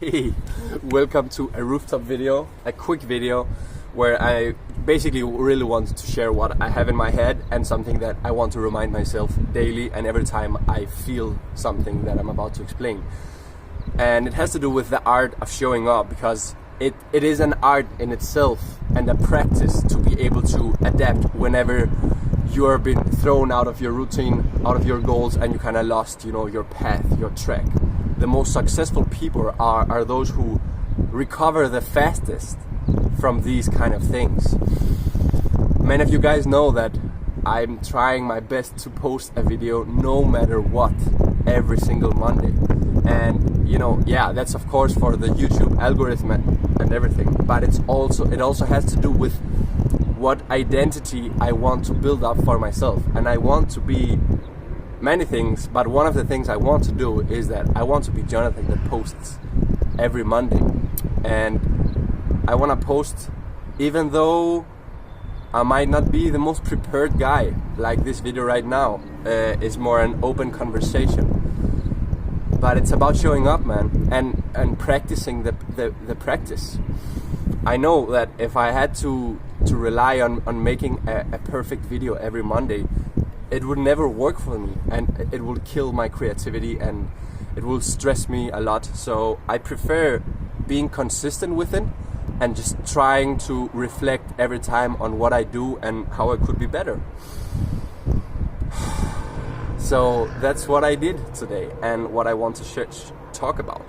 Hey, welcome to a rooftop video, a quick video where I basically really want to share what I have in my head and something that I want to remind myself daily and every time I feel something that I'm about to explain. And it has to do with the art of showing up, because it is an art in itself and a practice to be able to adapt whenever you are being thrown out of your routine, out of your goals, and you kind of lost, your path, your track. The most successful people are those who recover the fastest from these kind of things. Many of you guys know that I'm trying my best to post a video no matter what every single Monday. And that's of course for the YouTube algorithm and everything, but it also has to do with what identity I want to build up for myself. And I want to be many things, but one of the things I want to do is that I want to be Jonathan that posts every Monday. And I want to post even though I might not be the most prepared guy, like this video right now is more an open conversation. But it's about showing up, man, and practicing the practice. I know that if I had to rely on making a perfect video every Monday, it would never work for me, and it will kill my creativity and it will stress me a lot. So I prefer being consistent with it and just trying to reflect every time on what I do and how I could be better. So that's what I did today and what I want to talk about.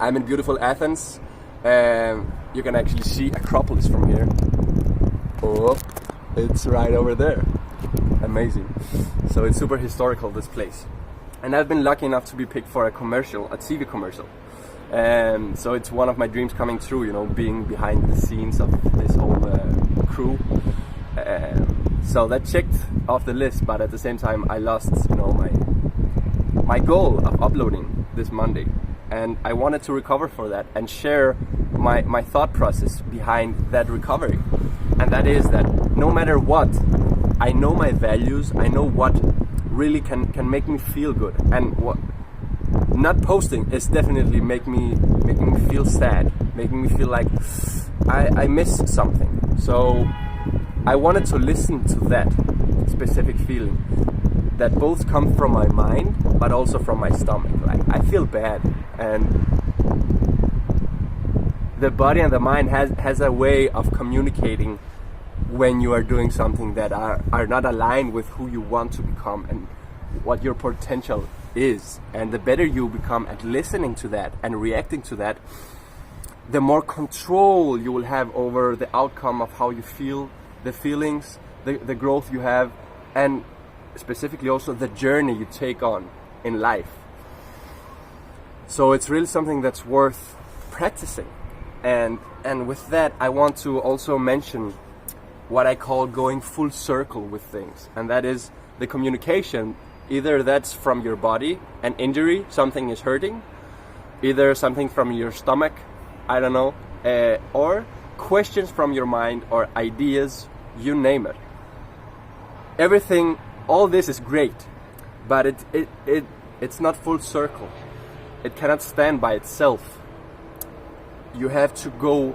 I'm in beautiful Athens. You can actually see Acropolis from here. Oh, it's right over there. Amazing. So it's super historical, this place. And I've been lucky enough to be picked for a TV commercial. So it's one of my dreams coming true, being behind the scenes of this whole crew. So that checked off the list, but at the same time I lost, my goal of uploading this Monday. And I wanted to recover for that and share my thought process behind that recovery. And that is that no matter what, I know my values, I know what really can make me feel good, and what not posting is definitely making me feel sad, making me feel like I missed something. So I wanted to listen to that specific feeling that both come from my mind but also from my stomach. Like, I feel bad, and the body and the mind has a way of communicating when you are doing something that are not aligned with who you want to become and what your potential is. And the better you become at listening to that and reacting to that, the more control you will have over the outcome of how you feel, the feelings, the growth you have, and specifically also the journey you take on in life. So it's really something that's worth practicing. And with that, I want to also mention what I call going full circle with things, and that is the communication. Either that's from your body, an injury, something is hurting, either something from your stomach, I don't know, or questions from your mind or ideas, you name it. Everything, all this is great, but it's not full circle. It cannot stand by itself. You have to go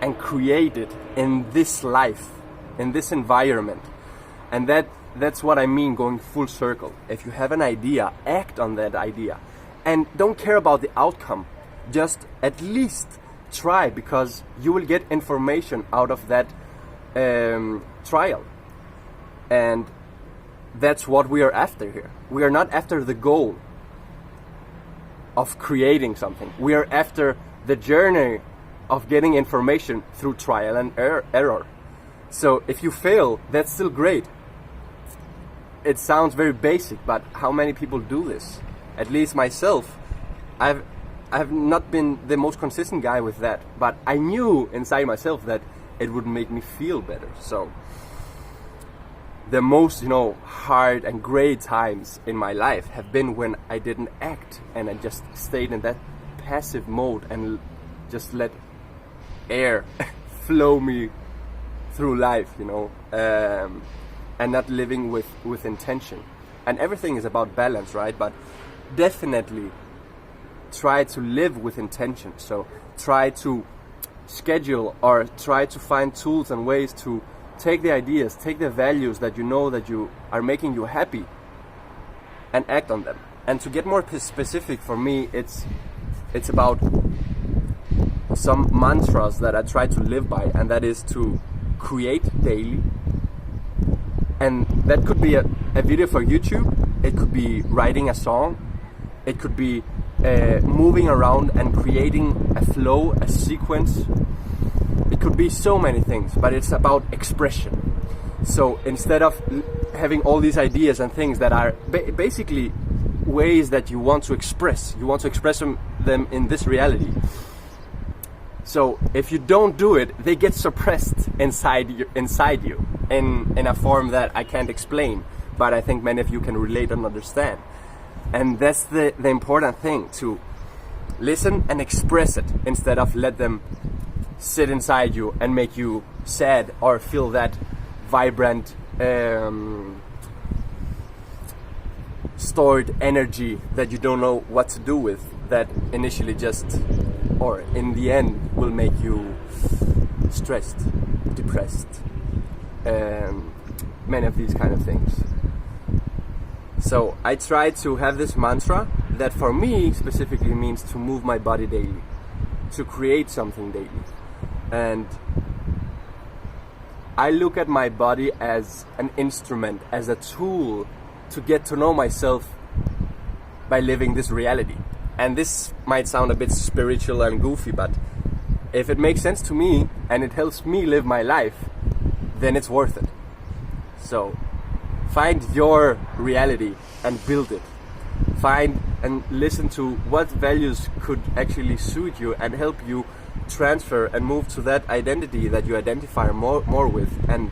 and create it in this life, in this environment. And that's what I mean, going full circle. If you have an idea, act on that idea. And don't care about the outcome. Just at least try, because you will get information out of that trial. And that's what we are after here. We are not after the goal of creating something. We are after the journey of getting information through trial and error. So if you fail, that's still great. It sounds very basic, but how many people do this? At least myself, I've not been the most consistent guy with that, but I knew inside myself that it would make me feel better. So the most, hard and great times in my life have been when I didn't act and I just stayed in that passive mode and just let air flow me through life, and not living with intention. And everything is about balance, right? But definitely try to live with intention. So try to schedule or try to find tools and ways to take the ideas, take the values that you know that you are making you happy, and act on them. And to get more specific, for me, it's about some mantras that I try to live by, and that is to create daily. And that could be a video for YouTube, it could be writing a song, it could be moving around and creating a flow, a sequence. It could be so many things, but it's about expression. So instead of having all these ideas and things that are basically ways that you want to express them in this reality. So if you don't do it, they get suppressed inside you in a form that I can't explain, but I think many of you can relate and understand. And that's the important thing, to listen and express it instead of let them sit inside you and make you sad or feel that vibrant stored energy that you don't know what to do with, that initially just, or in the end, will make you stressed, depressed, many of these kind of things. So I try to have this mantra that for me specifically means to move my body daily, to create something daily. And I look at my body as an instrument, as a tool to get to know myself by living this reality. And this might sound a bit spiritual and goofy, but if it makes sense to me and it helps me live my life, then it's worth it. So find your reality and build it. Find and listen to what values could actually suit you and help you transfer and move to that identity that you identify more with, and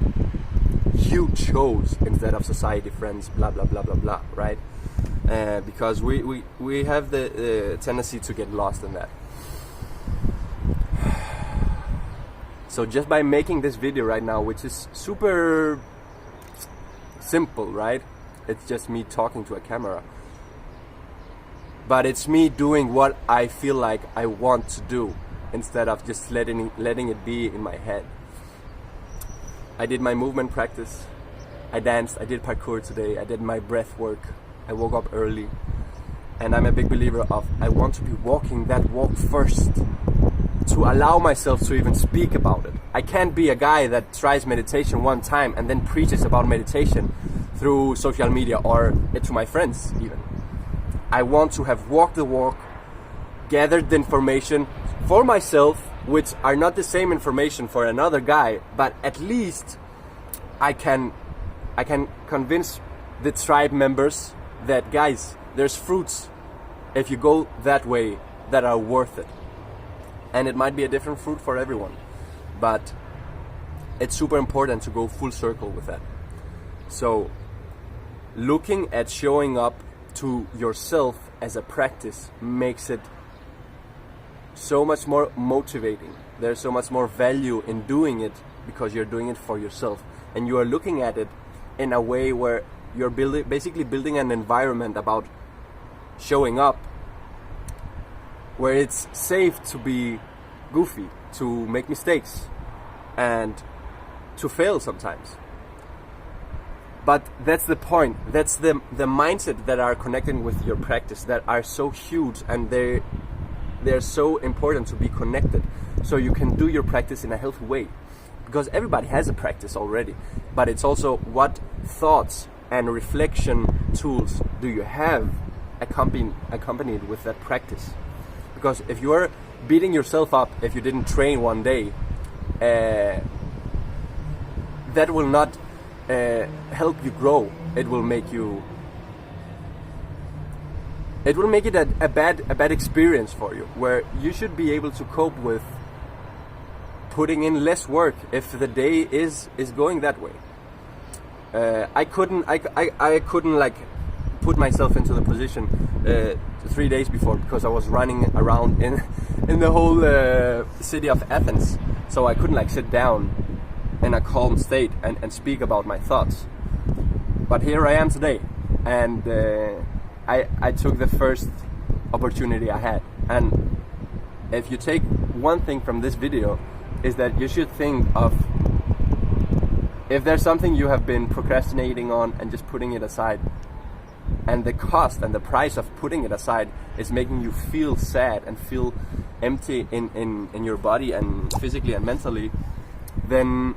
you chose instead of society, friends, blah blah blah blah blah, right? Because we have the tendency to get lost in that. So just by making this video right now, which is super simple, right? It's just me talking to a camera, but it's me doing what I feel like I want to do instead of just letting it be in my head. I did my movement practice, I danced, I did parkour today, I did my breath work, I woke up early, and I'm a big believer of I want to be walking that walk first to allow myself to even speak about it. I can't be a guy that tries meditation one time and then preaches about meditation through social media or to my friends even. I want to have walked the walk, gathered the information for myself, which are not the same information for another guy, but at least I can convince the tribe members that, guys, there's fruits if you go that way that are worth it. And it might be a different fruit for everyone, but it's super important to go full circle with that. So looking at showing up to yourself as a practice makes it so much more motivating. There's so much more value in doing it because you're doing it for yourself, and you are looking at it in a way where you're basically building an environment about showing up where it's safe to be goofy, to make mistakes, and to fail sometimes. But that's the point. That's the mindset that are connecting with your practice that are so huge, and they're so important to be connected so you can do your practice in a healthy way. Because everybody has a practice already, but it's also what thoughts and reflection tools do you have accompanied with that practice. Because if you are beating yourself up if you didn't train one day, that will not help you grow. It will make it a bad experience for you, where you should be able to cope with putting in less work if the day is going that way. I couldn't like put myself into the position 3 days before, because I was running around in the whole city of Athens, so I couldn't like sit down in a calm state and speak about my thoughts. But here I am today, and I took the first opportunity I had. And if you take one thing from this video, is that you should think of, if there's something you have been procrastinating on and just putting it aside, and the cost and the price of putting it aside is making you feel sad and feel empty in your body and physically and mentally, then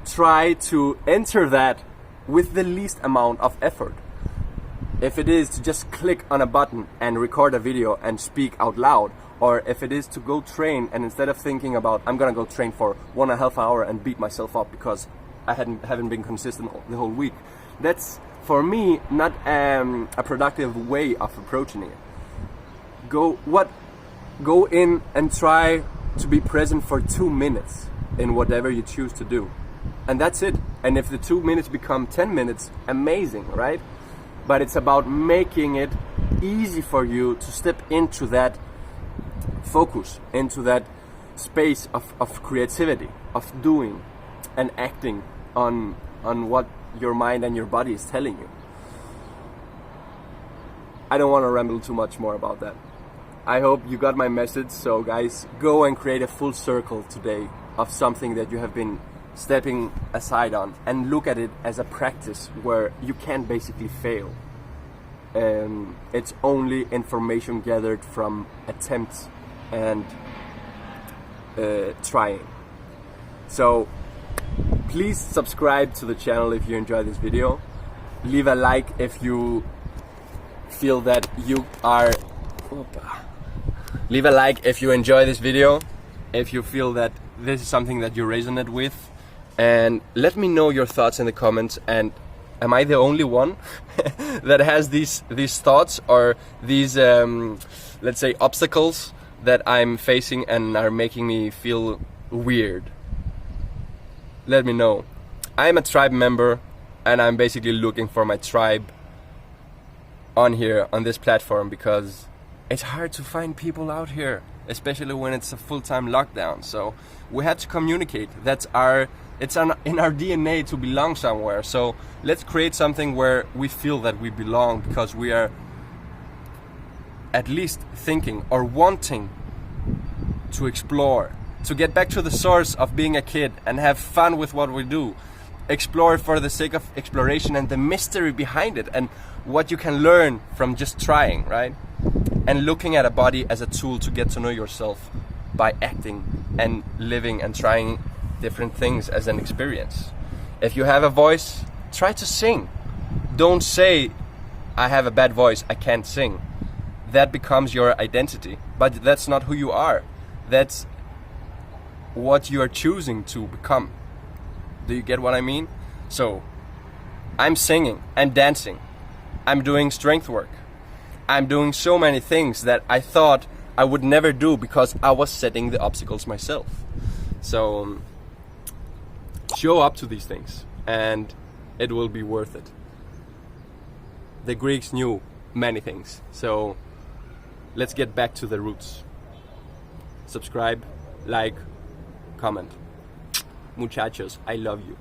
try to enter that with the least amount of effort. If it is to just click on a button and record a video and speak out loud, or if it is to go train and instead of thinking about I'm gonna go train for 1.5 hours and beat myself up because I haven't been consistent the whole week, that's for me not a productive way of approaching it. Go in and try to be present for 2 minutes in whatever you choose to do, and that's it. And if the 2 minutes become 10 minutes, amazing, right? But it's about making it easy for you to step into that focus, into that space of creativity, of doing and acting on what your mind and your body is telling you. I don't want to ramble too much more about that. I hope you got my message. So guys, go and create a full circle today of something that you have been stepping aside on, and look at it as a practice where you can basically fail. It's only information gathered from attempts and trying. So please subscribe to the channel if you enjoy this video. Leave a like if you feel that you are leave a like if you enjoy this video, if you feel that this is something that you resonate with, and let me know your thoughts in the comments. And am I the only one that has these thoughts or these let's say obstacles that I'm facing and are making me feel weird? Let me know. I'm a tribe member and I'm basically looking for my tribe on here on this platform, because it's hard to find people out here, especially when it's a full-time lockdown. So we have to communicate. It's in our DNA to belong somewhere. So let's create something where we feel that we belong, because we are at least thinking or wanting to explore, to get back to the source of being a kid and have fun with what we do. Explore for the sake of exploration and the mystery behind it, and what you can learn from just trying, right? And looking at a body as a tool to get to know yourself by acting and living and trying different things as an experience. If you have a voice, try to sing. Don't say, I have a bad voice, I can't sing. That becomes your identity, but that's not who you are. That's what you are choosing to become. Do you get what I mean? So I'm singing, I'm dancing, I'm doing strength work, I'm doing so many things that I thought I would never do because I was setting the obstacles myself. So show up to these things and it will be worth it. The Greeks knew many things, so let's get back to the roots. Subscribe, like, comment. Muchachos, I love you.